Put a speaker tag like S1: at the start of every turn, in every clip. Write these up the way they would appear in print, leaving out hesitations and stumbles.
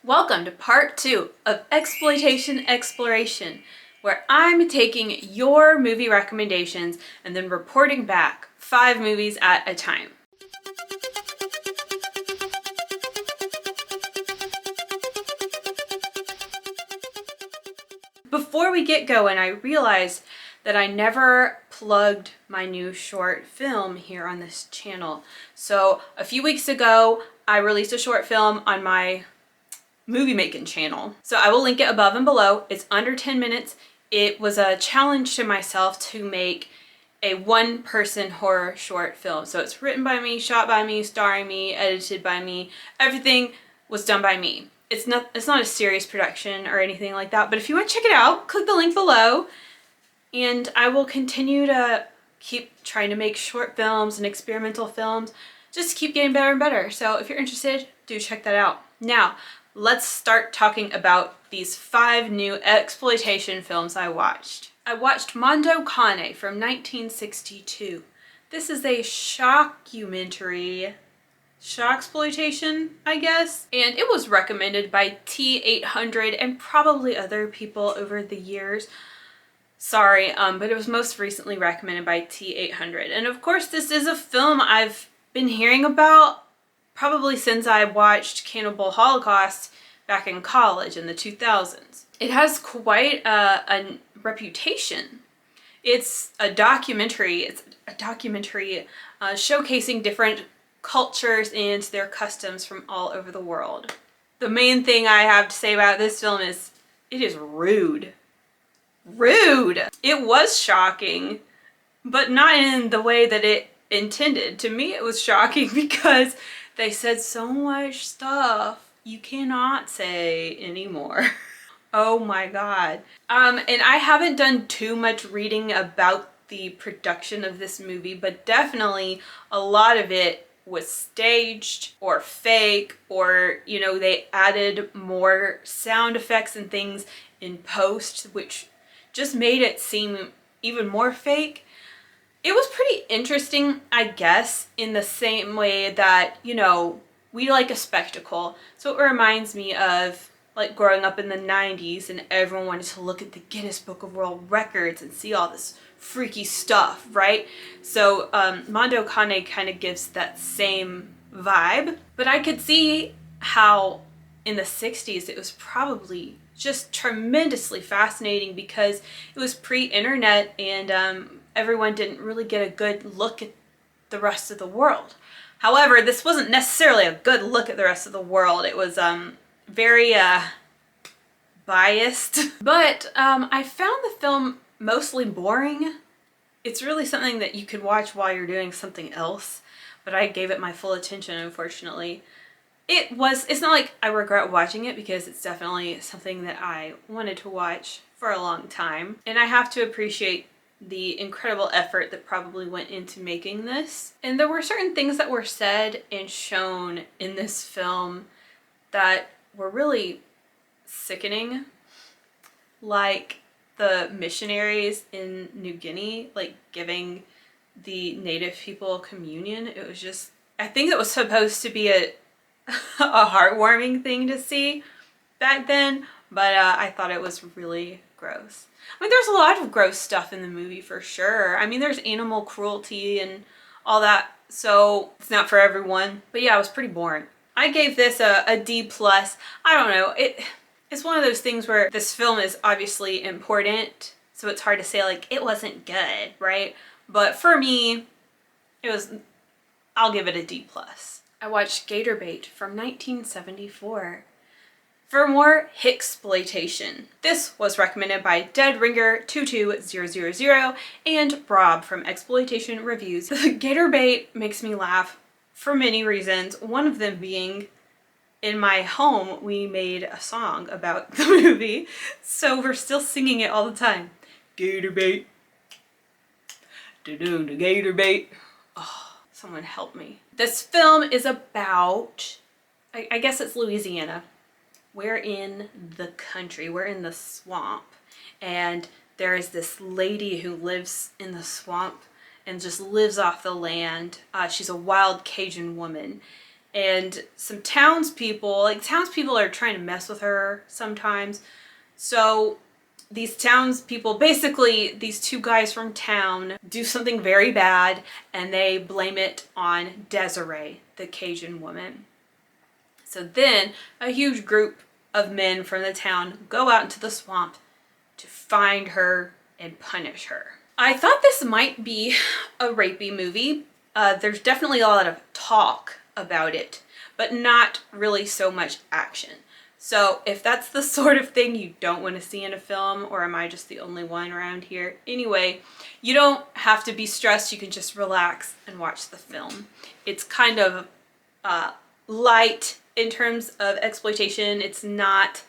S1: Welcome to part 2 of Exploitation Exploration, where I'm taking your movie recommendations and then reporting back 5 movies at a time. Before we get going, I realized that I never plugged my new short film here on this channel. So a few weeks ago, I released a short film on my movie making channel. So I will link it above and below. It's under 10 minutes. It was a challenge to myself to make a one-person horror short film. So it's written by me, shot by me, starring me, edited by me. Everything was done by me. It's not a serious production or anything like that, but if you want to check it out, click the link below and I will continue to keep trying to make short films and experimental films, just keep getting better and better. So if you're interested, do check that out. Now, let's start talking about these 5 new exploitation films I watched. I watched Mondo Cane from 1962. This is a shockumentary, shocksploitation, I guess, and it was recommended by T800 and probably other people over the years. Sorry, but it was most recently recommended by T800. And of course, this is a film I've been hearing about probably since I watched Cannibal Holocaust back in college in the 2000s. It has quite a reputation. It's a documentary. Showcasing different cultures and their customs from all over the world. The main thing I have to say about this film is it is rude. Rude! It was shocking, but not in the way that it intended. To me, it was shocking because they said so much stuff you cannot say anymore. Oh my god. And I haven't done too much reading about the production of this movie, but definitely a lot of it was staged or fake, or, you know, they added more sound effects and things in post, which just made it seem even more fake. It was pretty interesting, I guess, in the same way that, you know, we like a spectacle. So it reminds me of like growing up in the 90s and everyone wanted to look at the Guinness Book of World Records and see all this freaky stuff, right? So Mondo Cane kind of gives that same vibe, but I could see how in the 60s it was probably just tremendously fascinating because it was pre-internet and everyone didn't really get a good look at the rest of the world. However, this wasn't necessarily a good look at the rest of the world. It was very biased. But I found the film mostly boring. It's really something that you could watch while you're doing something else, but I gave it my full attention, unfortunately. It's not like I regret watching it because it's definitely something that I wanted to watch for a long time. And I have to appreciate the incredible effort that probably went into making this. And there were certain things that were said and shown in this film that were really sickening. Like the missionaries in New Guinea, like giving the native people communion. It was just, I think it was supposed to be a heartwarming thing to see back then, but I thought it was really gross. I mean, there's a lot of gross stuff in the movie for sure. I mean, there's animal cruelty and all that, so it's not for everyone. But yeah, it was pretty boring. I gave this a D+. I don't know. It's one of those things where this film is obviously important, so it's hard to say like it wasn't good, right? But for me, I'll give it a D+. I watched Gator Bait from 1974. For more Hicksploitation. This was recommended by DeadRinger22000 and Rob from Exploitation Reviews. Gator Bait makes me laugh for many reasons, one of them being in my home we made a song about the movie, so we're still singing it all the time. Gator Bait. Da-doo, Gator Bait. Oh, someone help me. This film is about, I guess it's Louisiana. We're in the country, we're in the swamp, and there is this lady who lives in the swamp and just lives off the land. She's a wild Cajun woman, and some townspeople, like townspeople are trying to mess with her sometimes. So these townspeople, basically these two guys from town, do something very bad and they blame it on Desiree, the Cajun woman. So then a huge group of men from the town go out into the swamp to find her and punish her. I thought this might be a rapey movie. There's definitely a lot of talk about it, but not really so much action. So if that's the sort of thing you don't want to see in a film, or am I just the only one around here? Anyway, you don't have to be stressed. You can just relax and watch the film. It's kind of light in terms of exploitation. It's not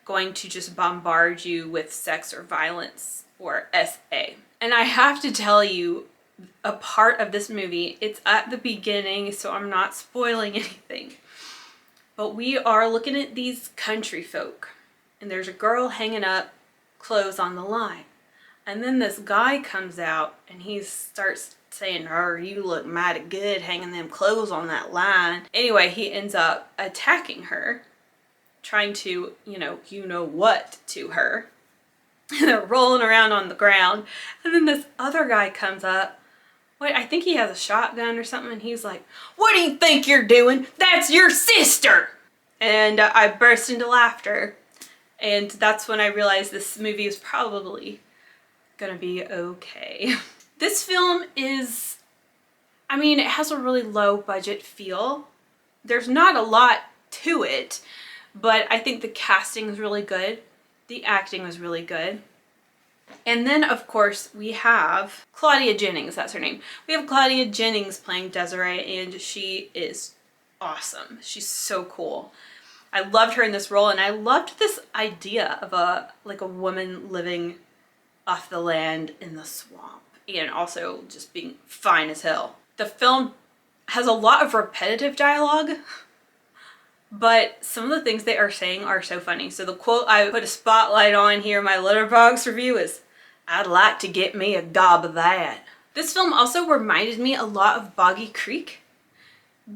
S1: going to just bombard you with sex or violence or SA. And I have to tell you, a part of this movie, it's at the beginning, so I'm not spoiling anything. But we are looking at these country folk, and there's a girl hanging up clothes on the line. And then this guy comes out and he starts saying, "Oh, you look mighty good hanging them clothes on that line." Anyway, he ends up attacking her, trying to, you know what to her. And they're rolling around on the ground. And then this other guy comes up. Wait, I think he has a shotgun or something, and he's like, "What do you think you're doing? That's your sister!" And I burst into laughter. And that's when I realized this movie is probably gonna be okay. This film is, I mean, it has a really low budget feel. There's not a lot to it, but I think the casting is really good. The acting was really good. And then, of course, we have Claudia Jennings, that's her name. We have Claudia Jennings playing Desiree, and she is awesome. She's so cool. I loved her in this role, and I loved this idea of a woman living off the land in the swamp, and also just being fine as hell. The film has a lot of repetitive dialogue, but some of the things they are saying are so funny. So the quote I put a spotlight on here in my Letterboxd review is, "I'd like to get me a gob of that." This film also reminded me a lot of Boggy Creek,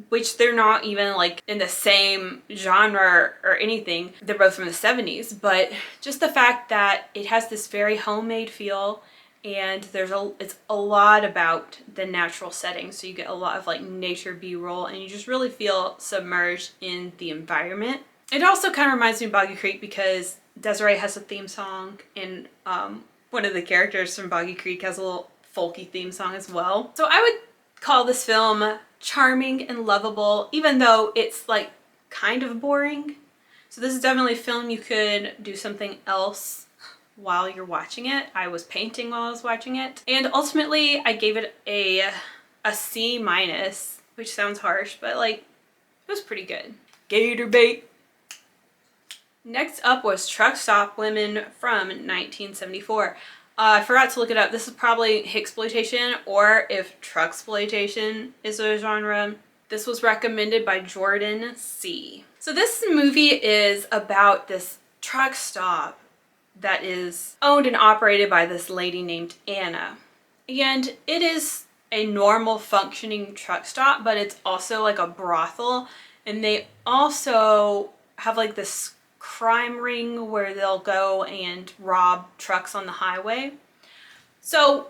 S1: which they're not even like in the same genre or anything. They're both from the 70s, but just the fact that it has this very homemade feel, and it's a lot about the natural setting. So you get a lot of like nature B-roll, and you just really feel submerged in the environment. It also kind of reminds me of Boggy Creek because Desiree has a theme song, and one of the characters from Boggy Creek has a little folky theme song as well. So I would call this film charming and lovable, even though it's like kind of boring. So this is definitely a film you could do something else while you're watching it. I was painting while I was watching it. And ultimately I gave it a C-, which sounds harsh, but like it was pretty good. Gator Bait. Next up was Truck Stop Women from 1974. I forgot to look it up. This is probably Exploitation, or if Trucksploitation is a genre. This was recommended by Jordan C. So this movie is about this truck stop that is owned and operated by this lady named Anna. And it is a normal functioning truck stop, but it's also like a brothel. And they also have like this crime ring where they'll go and rob trucks on the highway. So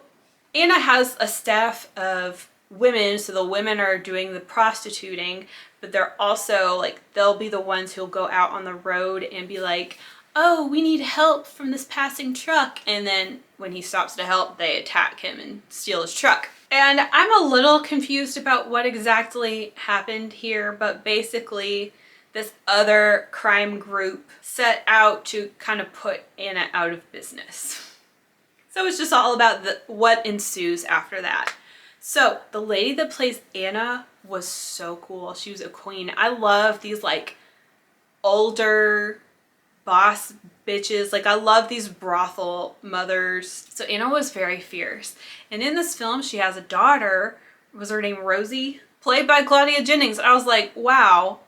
S1: Anna has a staff of women, so the women are doing the prostituting, but they're also like, they'll be the ones who'll go out on the road and be like, "Oh, we need help from this passing truck." And then when he stops to help, they attack him and steal his truck. And I'm a little confused about what exactly happened here, but basically this other crime group set out to kind of put Anna out of business. So it's just all about what ensues after that. So the lady that plays Anna was so cool. She was a queen. I love these like older boss bitches. Like I love these brothel mothers. So Anna was very fierce. And in this film, she has a daughter. Was her name Rosie? Played by Claudia Jennings. I was like, wow.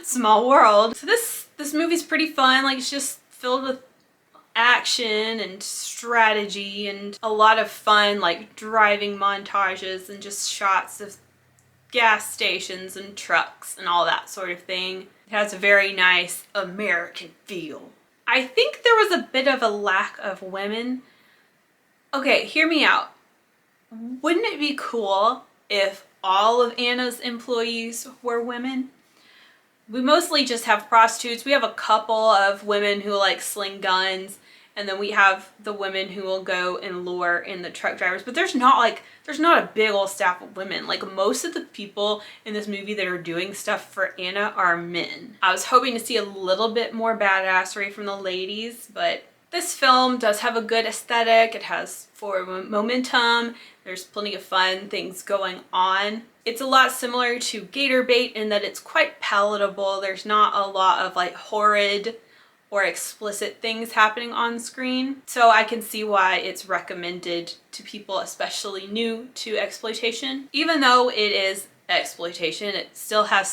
S1: Small world. So this movie's pretty fun. Like it's just filled with action and strategy and a lot of fun like driving montages and just shots of gas stations and trucks and all that sort of thing. It has a very nice American feel. I think there was a bit of a lack of women. Okay, hear me out. Wouldn't it be cool if all of Anna's employees were women? We mostly just have prostitutes. We have a couple of women who like sling guns, and then we have the women who will go and lure in the truck drivers. But there's not a big old staff of women. Like, most of the people in this movie that are doing stuff for Anna are men. I was hoping to see a little bit more badassery from the ladies, but this film does have a good aesthetic. It has forward momentum. There's plenty of fun things going on. It's a lot similar to Gator Bait in that it's quite palatable. There's not a lot of like horrid or explicit things happening on screen. So I can see why it's recommended to people especially new to exploitation. Even though it is exploitation, it still has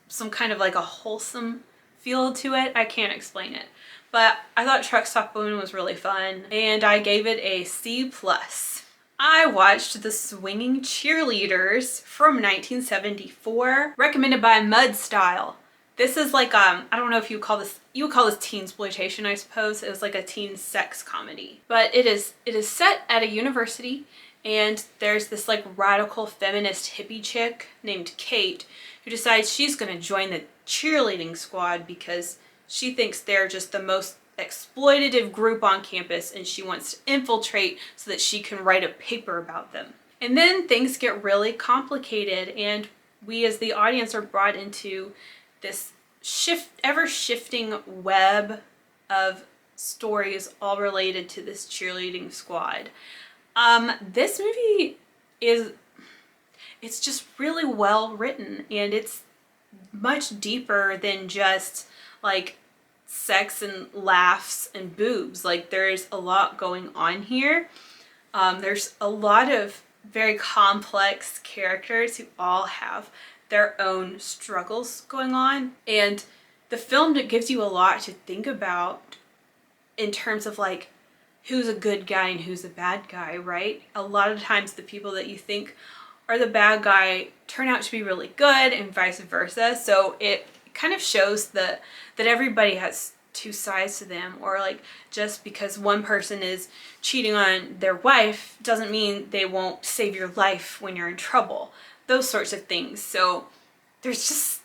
S1: some kind of like a wholesome feel to it. I can't explain it. But I thought Truck Stop Women was really fun, and I gave it a C+. I watched The Swinging Cheerleaders from 1974, recommended by Mud Style. This is like, I don't know if you would call this teen-sploitation, I suppose. It was like a teen sex comedy. But it is set at a university, and there's this like radical feminist hippie chick named Kate who decides she's gonna join the cheerleading squad because she thinks they're just the most exploitative group on campus, and she wants to infiltrate so that she can write a paper about them. And then things get really complicated, and we as the audience are brought into this ever-shifting web of stories all related to this cheerleading squad. This movie it's just really well written, and it's much deeper than just like sex and laughs and boobs. Like, there's a lot going on here. There's a lot of very complex characters who all have their own struggles going on, and the film gives you a lot to think about in terms of like who's a good guy and who's a bad guy, right? A lot of times the people that you think are the bad guy turn out to be really good, and vice versa. So it kind of shows that everybody has two sides to them, or like just because one person is cheating on their wife doesn't mean they won't save your life when you're in trouble. Those sorts of things. So it's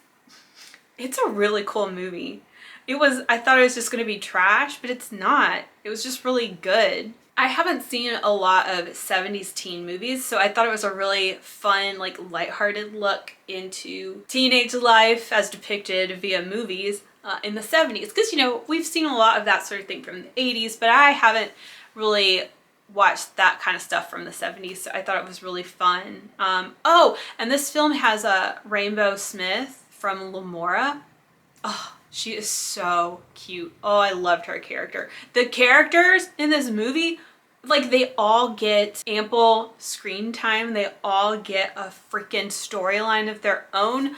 S1: a really cool movie. I thought it was just going to be trash, but it's not. It was just really good. I haven't seen a lot of 70s teen movies, so I thought it was a really fun, like lighthearted look into teenage life as depicted via movies in the 70s. Because, you know, we've seen a lot of that sort of thing from the 80s, but I haven't really watched that kind of stuff from the 70s, so I thought it was really fun. Oh, and this film has a Rainbow Smith from Lamora. Oh, she is so cute. Oh, I loved her character. The characters in this movie, like, they all get ample screen time. They all get a freaking storyline of their own.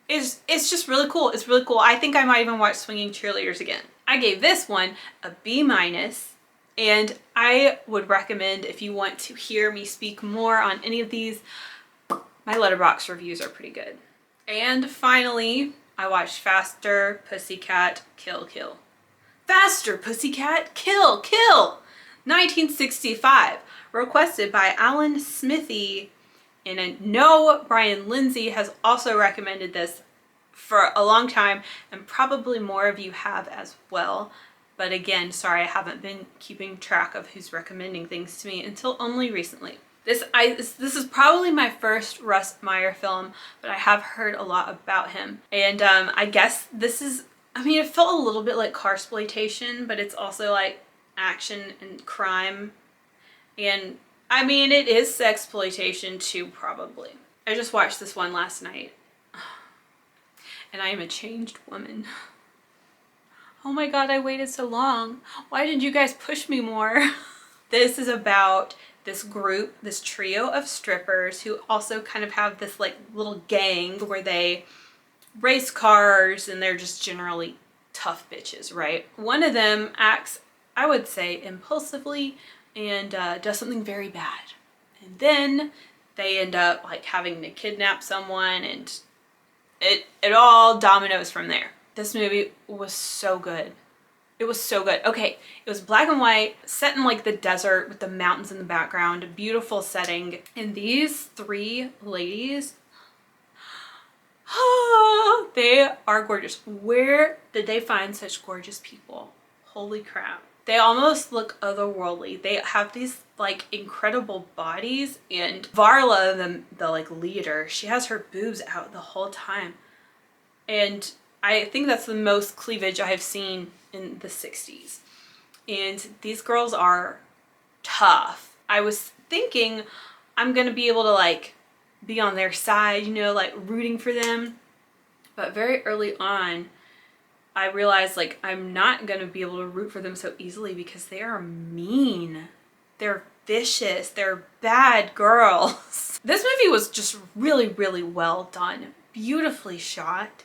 S1: It's just really cool. It's really cool. I think I might even watch Swinging Cheerleaders again. I gave this one a B-, and I would recommend, if you want to hear me speak more on any of these, my Letterboxd reviews are pretty good. And finally, I watched Faster, Pussycat, Kill, Kill. Faster, Pussycat, Kill, Kill! 1965, requested by Alan Smithy. And I know Brian Lindsay has also recommended this for a long time, and probably more of you have as well. But again, sorry, I haven't been keeping track of who's recommending things to me until only recently. This is probably my first Russ Meyer film, but I have heard a lot about him. And I guess this is, I mean, it felt a little bit like Carsploitation, but it's also like action and crime. And I mean, it is sexploitation too, probably. I just watched this one last night, and I am a changed woman. Oh my god, I waited so long. Why didn't you guys push me more? This is about this group, this trio of strippers who also kind of have this like little gang where they race cars, and they're just generally tough bitches, right? One of them acts, I would say, impulsively and does something very bad. And then they end up like having to kidnap someone, and it all dominoes from there. This movie was so good. It was so good. Okay, it was black and white, set in like the desert with the mountains in the background, a beautiful setting. And these three ladies, they are gorgeous. Where did they find such gorgeous people? Holy crap. They almost look otherworldly. They have these like incredible bodies, and Varla, the like leader, she has her boobs out the whole time. And I think that's the most cleavage I have seen in the 60s. And these girls are tough. I was thinking I'm gonna be able to like be on their side, you know, like rooting for them. But very early on, I realized like I'm not gonna be able to root for them so easily because they are mean. They're vicious. They're bad girls. This movie was just really, really well done. Beautifully shot,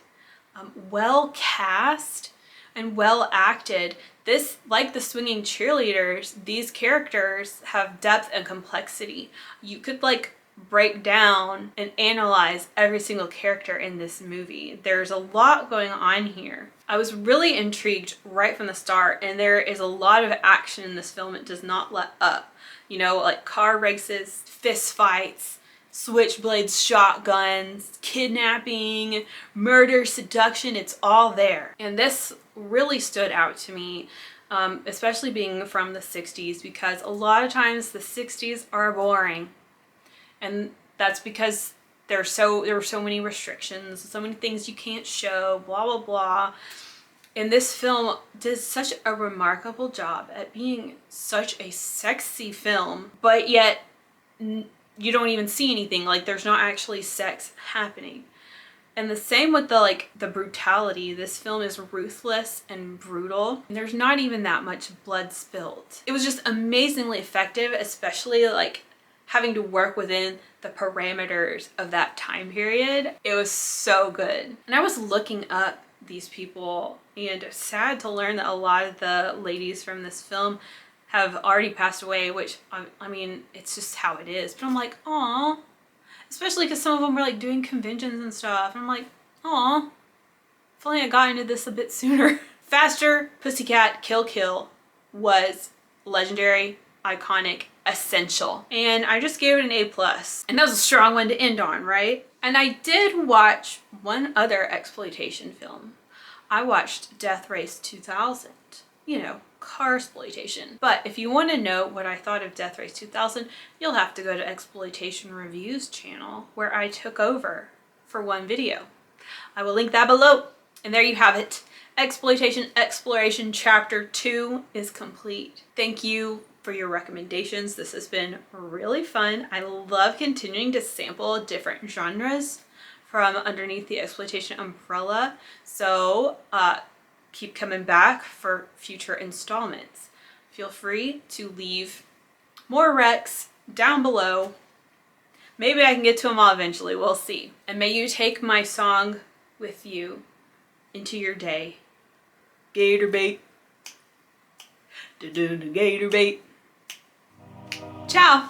S1: well cast, and well acted. This, like the Swinging Cheerleaders, these characters have depth and complexity. You could like break down and analyze every single character in this movie. There's a lot going on here. I was really intrigued right from the start, and there is a lot of action in this film. It does not let up. You know, like car races, fist fights, switchblades, shotguns, kidnapping, murder, seduction, it's all there. And this really stood out to me, especially being from the 60s, because a lot of times the 60s are boring. And that's because there were so many restrictions, so many things you can't show, blah, blah, blah. And this film did such a remarkable job at being such a sexy film, but yet you don't even see anything. Like there's not actually sex happening. And the same with the brutality. This film is ruthless and brutal. There's not even that much blood spilled. It was just amazingly effective, especially like having to work within the parameters of that time period. It was so good. And I was looking up these people, and sad to learn that a lot of the ladies from this film have already passed away, which I mean, it's just how it is. But I'm like, aw. Especially because some of them were like doing conventions and stuff. And I'm like, aw. If only I got into this a bit sooner. Faster, Pussycat, Kill Kill was legendary, iconic, essential. And I just gave it an A+. And that was a strong one to end on, right? And I did watch one other exploitation film. I watched Death Race 2000. You know, car exploitation. But if you want to know what I thought of Death Race 2000, you'll have to go to Exploitation Reviews channel, where I took over for one video. I will link that below. And there you have it. Exploitation Exploration Chapter 2 is complete. Thank you for your recommendations. This has been really fun. I love continuing to sample different genres from underneath the exploitation umbrella. So keep coming back for future installments. Feel free to leave more recs down below. Maybe I can get to them all eventually. We'll see. And may you take my song with you into your day. Gator bait. Gator bait. Ciao.